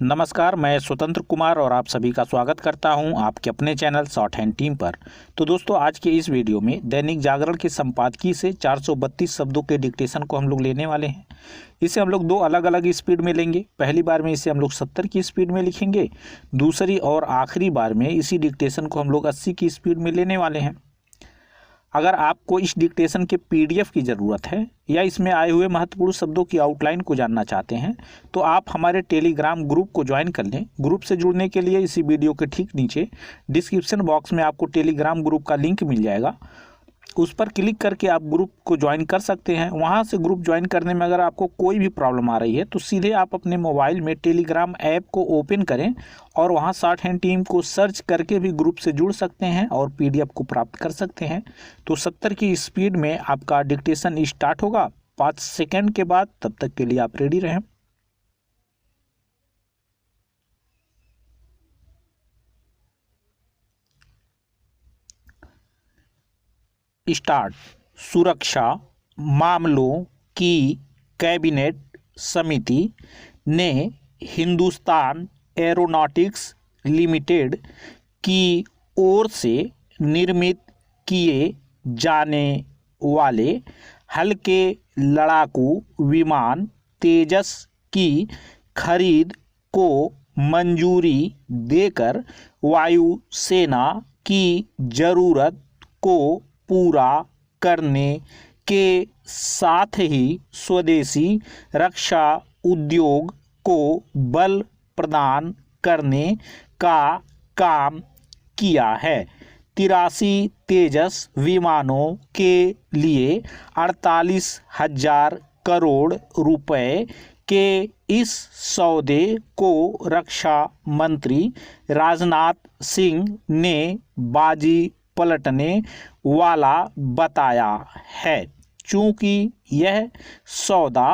नमस्कार, मैं स्वतंत्र कुमार और आप सभी का स्वागत करता हूं आपके अपने चैनल शॉर्ट हैंड टीम पर। तो दोस्तों, आज के इस वीडियो में दैनिक जागरण के संपादकीय से 432 शब्दों के डिक्टेशन को हम लोग लेने वाले हैं। इसे हम लोग दो अलग अलग स्पीड में लेंगे। पहली बार में इसे हम लोग 70 की स्पीड में लिखेंगे, दूसरी और आखिरी बार में इसी डिक्टेशन को हम लोग 80 की स्पीड में लेने वाले हैं। अगर आपको इस डिक्टेशन के पीडीएफ की ज़रूरत है या इसमें आए हुए महत्वपूर्ण शब्दों की आउटलाइन को जानना चाहते हैं तो आप हमारे टेलीग्राम ग्रुप को ज्वाइन कर लें। ग्रुप से जुड़ने के लिए इसी वीडियो के ठीक नीचे डिस्क्रिप्शन बॉक्स में आपको टेलीग्राम ग्रुप का लिंक मिल जाएगा। उस पर क्लिक करके आप ग्रुप को ज्वाइन कर सकते हैं। वहां से ग्रुप ज्वाइन करने में अगर आपको कोई भी प्रॉब्लम आ रही है तो सीधे आप अपने मोबाइल में टेलीग्राम ऐप को ओपन करें और वहां शॉर्ट हैंड टीम को सर्च करके भी ग्रुप से जुड़ सकते हैं और पीडीएफ को प्राप्त कर सकते हैं। तो 70 की स्पीड में आपका डिक्टेशन स्टार्ट होगा 5 सेकेंड के बाद। तब तक के लिए आप रेडी रहें। स्टार्ट। सुरक्षा मामलों की कैबिनेट समिति ने हिंदुस्तान एरोनॉटिक्स लिमिटेड की ओर से निर्मित किए जाने वाले हल्के लड़ाकू विमान तेजस की खरीद को मंजूरी देकर वायुसेना की जरूरत को पूरा करने के साथ ही स्वदेशी रक्षा उद्योग को बल प्रदान करने का काम किया है। 83 तेजस विमानों के लिए 48,000 करोड़ रुपए के इस सौदे को रक्षा मंत्री राजनाथ सिंह ने बाजी पलटने वाला बताया है। चूंकि यह सौदा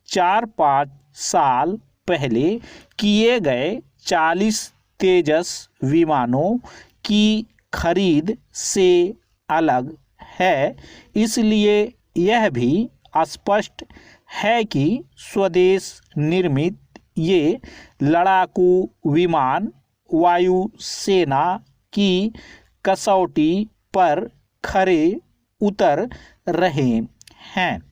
4-5 साल पहले किए गए 40 तेजस विमानों की खरीद से अलग है, इसलिए यह भी स्पष्ट है कि स्वदेश निर्मित ये लड़ाकू विमान वायुसेना की कसौटी पर खरे उतर रहे हैं।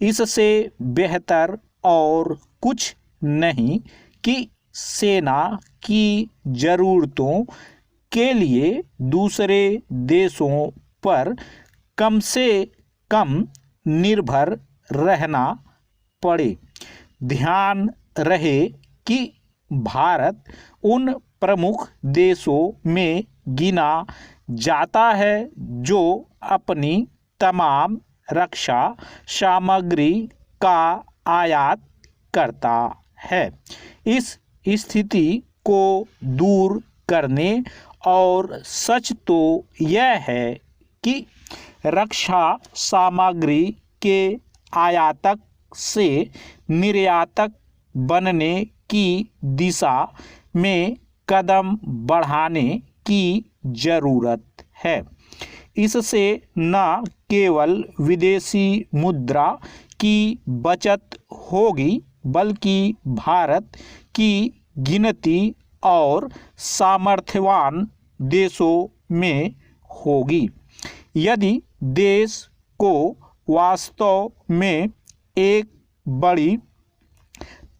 इससे बेहतर और कुछ नहीं कि सेना की ज़रूरतों के लिए दूसरे देशों पर कम से कम निर्भर रहना पड़े। ध्यान रहे कि भारत उन प्रमुख देशों में गिना जाता है जो अपनी तमाम रक्षा सामग्री का आयात करता है। इस स्थिति को दूर करने और सच तो यह है कि रक्षा सामग्री के आयातक से निर्यातक बनने की दिशा में कदम बढ़ाने की जरूरत है। इससे न केवल विदेशी मुद्रा की बचत होगी बल्कि भारत की गिनती और सामर्थ्यवान देशों में होगी। यदि देश को वास्तव में एक बड़ी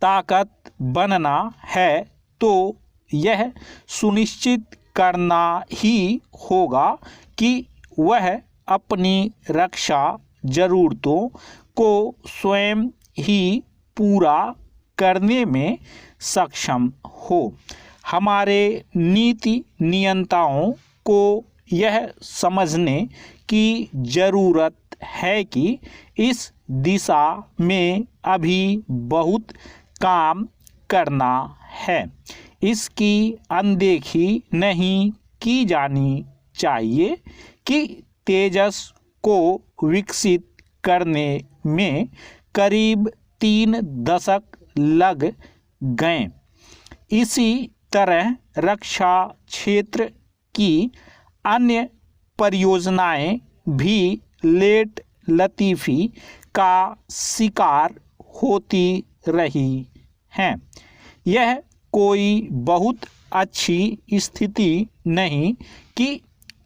ताकत बनना है तो यह सुनिश्चित करना ही होगा कि वह अपनी रक्षा जरूरतों को स्वयं ही पूरा करने में सक्षम हो। हमारे नीति नियंताओं को यह समझने की जरूरत है कि इस दिशा में अभी बहुत काम करना है। इसकी अनदेखी नहीं की जानी चाहिए कि तेजस को विकसित करने में करीब 3 दशक लग गए। इसी तरह रक्षा क्षेत्र की अन्य परियोजनाएं भी लेट लतीफ़ी का शिकार होती रही हैं। यह कोई बहुत अच्छी स्थिति नहीं कि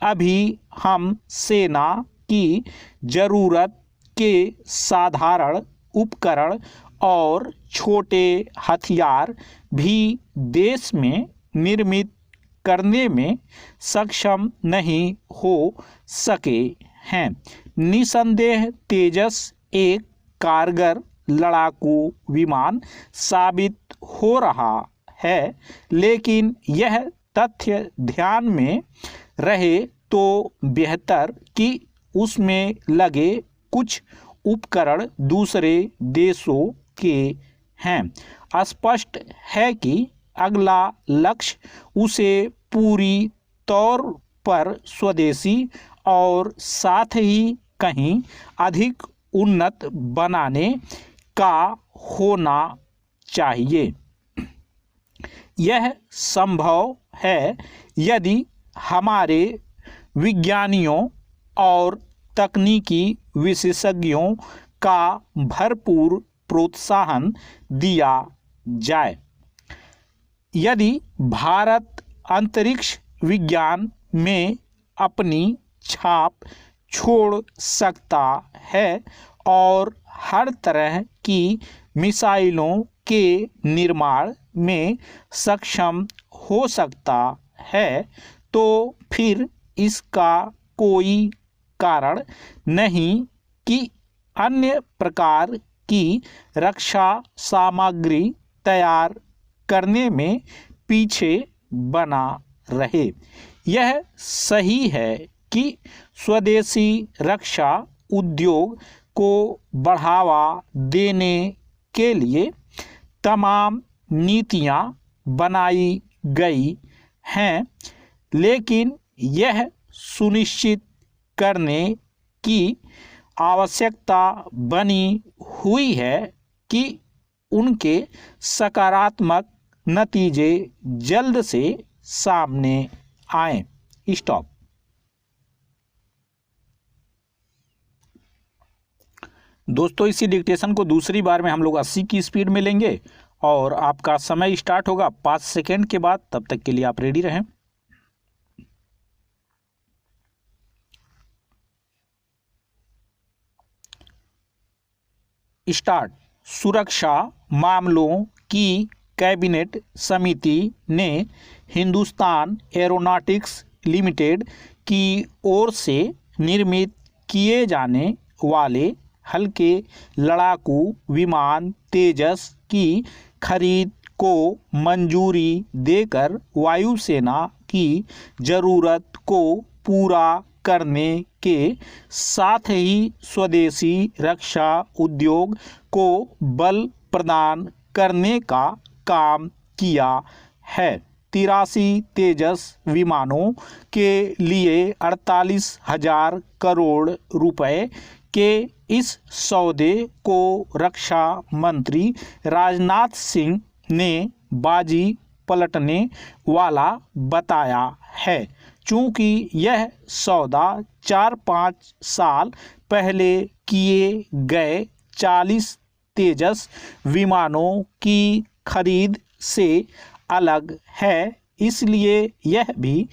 अभी हम सेना की जरूरत के साधारण उपकरण और छोटे हथियार भी देश में निर्मित करने में सक्षम नहीं हो सके हैं। निसंदेह तेजस एक कारगर लड़ाकू विमान साबित हो रहा है, लेकिन यह तथ्य ध्यान में रहे तो बेहतर कि उसमें लगे कुछ उपकरण दूसरे देशों के हैं। स्पष्ट है कि अगला लक्ष्य उसे पूरी तौर पर स्वदेशी और साथ ही कहीं अधिक उन्नत बनाने का होना चाहिए। यह संभव है यदि हमारे विज्ञानियों और तकनीकी विशेषज्ञों का भरपूर प्रोत्साहन दिया जाए। यदि भारत अंतरिक्ष विज्ञान में अपनी छाप छोड़ सकता है और हर तरह की मिसाइलों के निर्माण में सक्षम हो सकता है, तो फिर इसका कोई कारण नहीं कि अन्य प्रकार की रक्षा सामग्री तैयार करने में पीछे बना रहे। यह सही है कि स्वदेशी रक्षा उद्योग को बढ़ावा देने के लिए तमाम नीतियां बनाई गई हैं, लेकिन यह सुनिश्चित करने की आवश्यकता बनी हुई है कि उनके सकारात्मक नतीजे जल्द से सामने आएं। स्टॉप। दोस्तों, इसी डिक्टेशन को दूसरी बार में हम लोग 80 की स्पीड में लेंगे और आपका समय स्टार्ट होगा 5 सेकेंड के बाद। तब तक के लिए आप रेडी रहें। स्टार्ट। सुरक्षा मामलों की कैबिनेट समिति ने हिंदुस्तान एरोनॉटिक्स लिमिटेड की ओर से निर्मित किए जाने वाले हल्के लड़ाकू विमान तेजस की खरीद को मंजूरी देकर वायुसेना की जरूरत को पूरा करने के साथ ही स्वदेशी रक्षा उद्योग को बल प्रदान करने का काम किया है। 83 तेजस विमानों के लिए 48,000 करोड़ रुपए के इस सौदे को रक्षा मंत्री राजनाथ सिंह ने बाजी पलटने वाला बताया है। चूंकि यह सौदा 4-5 साल पहले किए गए 40 तेजस विमानों की खरीद से अलग है, इसलिए यह भी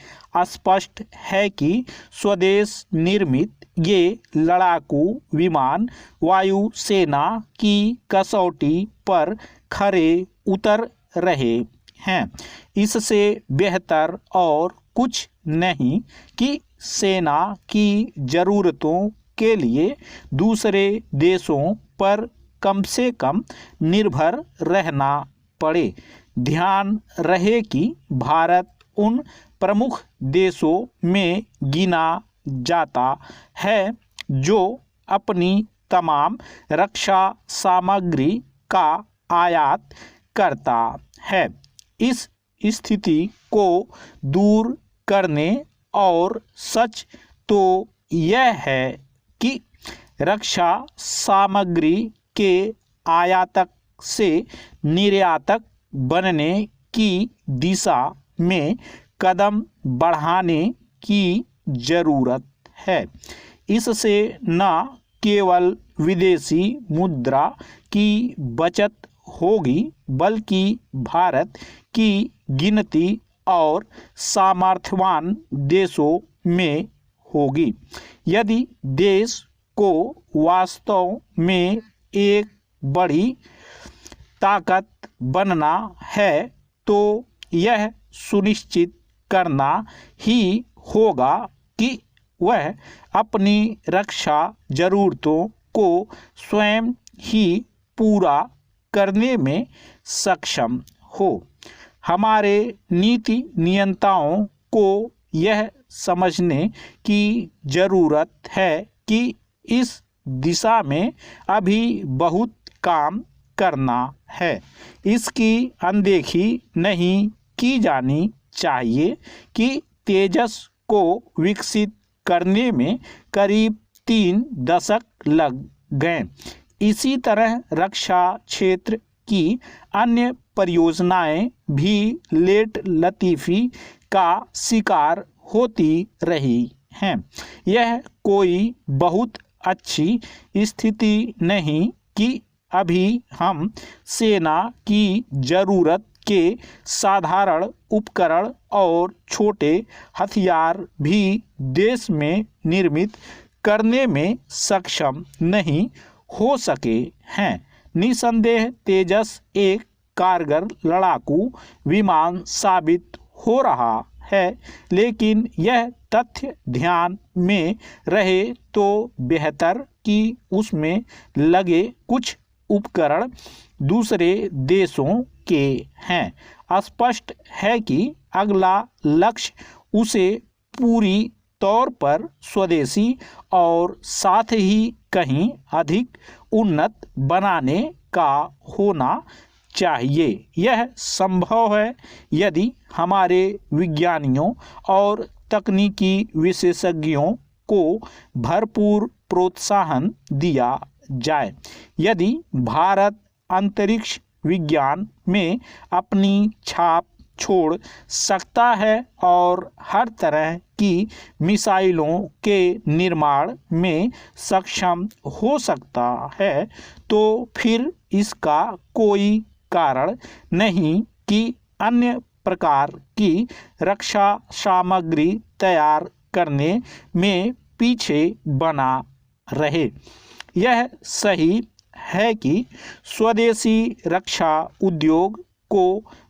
स्पष्ट है कि स्वदेश निर्मित ये लड़ाकू विमान वायुसेना की कसौटी पर खरे उतर रहे हैं। इससे बेहतर और कुछ नहीं कि सेना की ज़रूरतों के लिए दूसरे देशों पर कम से कम निर्भर रहना पड़े। ध्यान रहे कि भारत उन प्रमुख देशों में गिना जाता है जो अपनी तमाम रक्षा सामग्री का आयात करता है। इस स्थिति को दूर करने और सच तो यह है कि रक्षा सामग्री के आयातक से निर्यातक बनने की दिशा में कदम बढ़ाने की जरूरत है। इससे न केवल विदेशी मुद्रा की बचत होगी, बल्कि भारत की गिनती और सामर्थ्यवान देशों में होगी। यदि देश को वास्तव में एक बड़ी ताकत बनना है तो यह सुनिश्चित करना ही होगा कि वह अपनी रक्षा जरूरतों को स्वयं ही पूरा करने में सक्षम हो। हमारे नीति नियंताओं को यह समझने की जरूरत है कि इस दिशा में अभी बहुत काम करना है। इसकी अनदेखी नहीं की जानी चाहिए कि तेजस को विकसित करने में करीब 3 दशक लग गए। इसी तरह रक्षा क्षेत्र की अन्य परियोजनाएं भी लेट लतीफ़ी का शिकार होती रही हैं। यह कोई बहुत अच्छी स्थिति नहीं कि अभी हम सेना की जरूरत के साधारण उपकरण और छोटे हथियार भी देश में निर्मित करने में सक्षम नहीं हो सके हैं। निसंदेह तेजस एक कारगर लड़ाकू विमान साबित हो रहा है, लेकिन यह तथ्य ध्यान में रहे तो बेहतर कि उसमें लगे कुछ उपकरण दूसरे देशों के हैं। स्पष्ट है कि अगला लक्ष्य उसे पूरी तौर पर स्वदेशी और साथ ही कहीं अधिक उन्नत बनाने का होना चाहिए। यह संभव है यदि हमारे विज्ञानियों और तकनीकी विशेषज्ञों को भरपूर प्रोत्साहन दिया जाए। यदि भारत अंतरिक्ष विज्ञान में अपनी छाप छोड़ सकता है और हर तरह की मिसाइलों के निर्माण में सक्षम हो सकता है, तो फिर इसका कोई कारण नहीं कि अन्य प्रकार की रक्षा सामग्री तैयार करने में पीछे बना रहे। यह सही है कि स्वदेशी रक्षा उद्योग को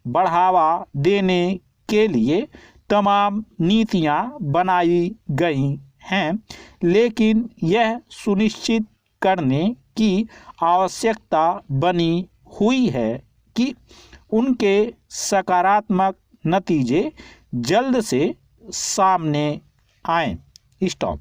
बढ़ावा देने के लिए तमाम नीतियां बनाई गई हैं, लेकिन यह सुनिश्चित करने की आवश्यकता बनी हुई है कि उनके सकारात्मक नतीजे जल्द से सामने आएं। स्टॉप।